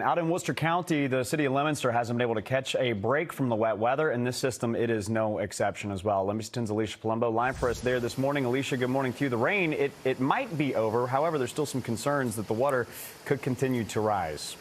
Out in Worcester County, the city of Leominster hasn't been able to catch a break from the wet weather, and this system, it is no exception as well. Livingston's Alicia Palumbo live for us there this morning. Alicia, good morning to you. The rain, it might be over. However, there's still some concerns that the water could continue to rise.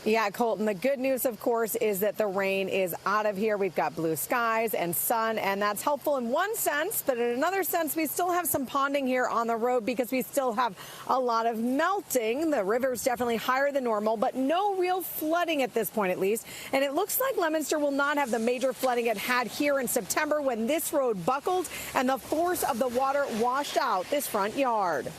Yeah, Colton, the good news, of course, is that the rain is out of here. We've got blue skies and sun, and that's helpful in one sense. But in another sense, we still have some ponding here on the road because we still have a lot of melting. The river's definitely higher than normal, but no real flooding at this point, at least. And it looks like Leominster will not have the major flooding it had here in September when this road buckled and the force of the water washed out this front yard.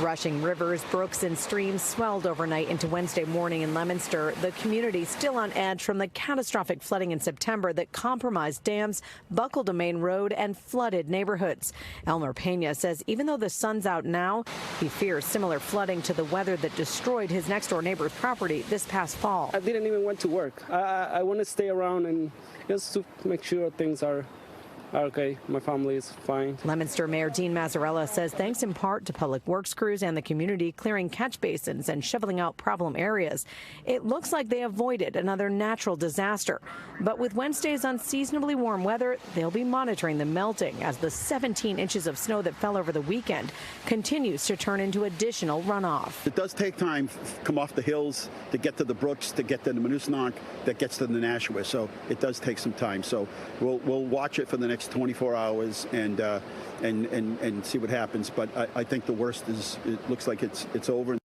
Rushing rivers, brooks and streams swelled overnight into Wednesday morning in Leominster. The community still on edge from the catastrophic flooding in September that compromised dams, buckled a main road and flooded neighborhoods. Elmer Pena says even though the sun's out now, he fears similar flooding to the weather that destroyed his next-door neighbor's property this past fall. I didn't even want to work. I want to stay around and just to make sure things are okay. My family is fine. Leominster Mayor Dean Mazzarella says thanks in part to public works crews and the community clearing catch basins and shoveling out problem areas, it looks like they avoided another natural disaster. But with Wednesday's unseasonably warm weather, they'll be monitoring the melting as the 17 inches of snow that fell over the weekend continues to turn into additional runoff. It does take time to come off the hills to get to the brooks, to get to the Manusnack, that gets to the Nashua. So it does take some time. So we'll watch it for the next 24 hours and see what happens. But I think the worst is, it looks like it's over.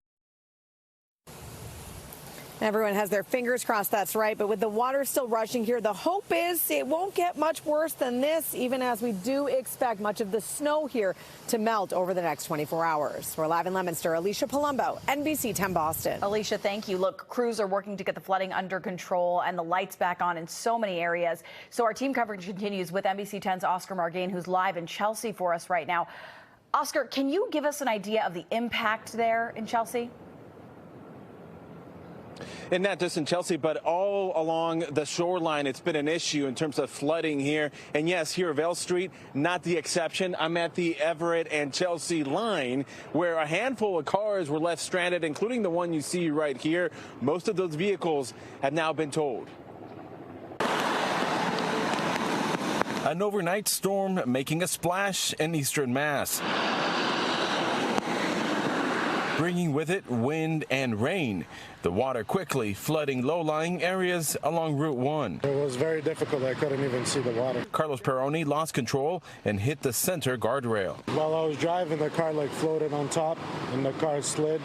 Everyone has their fingers crossed, that's right. But with the water still rushing here, the hope is it won't get much worse than this, even as we do expect much of the snow here to melt over the next 24 hours. We're live in Leominster. Alicia Palumbo, NBC 10 Boston. Alicia, thank you. Look, crews are working to get the flooding under control and the lights back on in so many areas. So our team coverage continues with NBC 10's Oscar Margain, who's live in Chelsea for us right now. Oscar, can you give us an idea of the impact there in Chelsea? And not just in Chelsea, but all along the shoreline, it's been an issue in terms of flooding here. And yes, here at Vale Street, not the exception. I'm at the Everett and Chelsea line, where a handful of cars were left stranded, including the one you see right here. Most of those vehicles have now been towed. An overnight storm making a splash in eastern Mass, bringing with it wind and rain. The water quickly flooding low-lying areas along Route 1. It was very difficult. I couldn't even see the water. Carlos Peroni lost control and hit the center guardrail. While I was driving, the car floated on top, and the car slid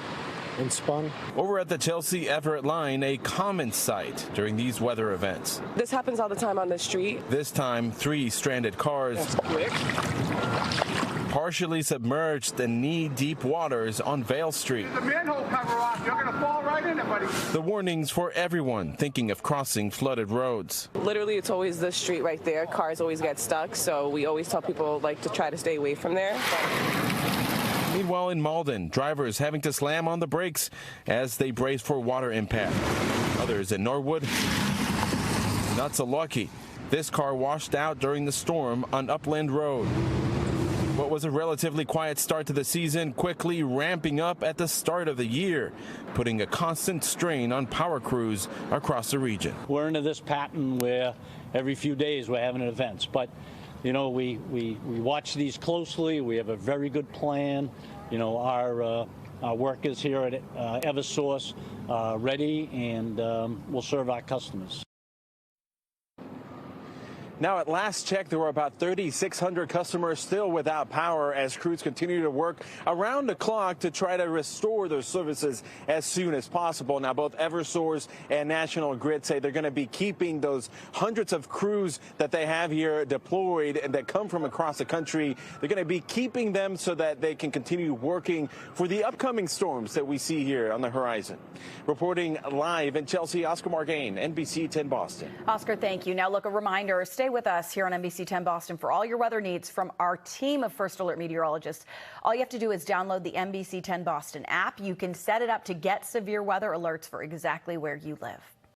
and spun. Over at the Chelsea-Everett line, a common sight during these weather events. This happens all the time on the street. This time, 3 stranded cars. That's quick. Partially submerged in knee-deep waters on Vale Street. The manhole cover off. You're going to fall right in it, buddy. The warnings for everyone thinking of crossing flooded roads. Literally, it's always the street right there. Cars always get stuck, so we always tell people to try to stay away from there. Meanwhile, in Malden, drivers having to slam on the brakes as they brace for water impact. Others in Norwood, not so lucky. This car washed out during the storm on Upland Road. What was a relatively quiet start to the season quickly ramping up at the start of the year, putting a constant strain on power crews across the region. We're into this pattern where every few days we're having events, but you know, we watch these closely. We have a very good plan. You know, our workers here at Eversource are ready, and we'll serve our customers. Now, at last check, there were about 3,600 customers still without power as crews continue to work around the clock to try to restore their services as soon as possible. Now, both Eversource and National Grid say they're going to be keeping those hundreds of crews that they have here deployed and that come from across the country. They're going to be keeping them so that they can continue working for the upcoming storms that we see here on the horizon. Reporting live in Chelsea, Oscar Margain, NBC 10 Boston. Oscar, thank you. Now, look, a reminder, stay with us here on NBC 10 Boston for all your weather needs from our team of First Alert meteorologists. All you have to do is download the NBC 10 Boston app. You can set it up to get severe weather alerts for exactly where you live.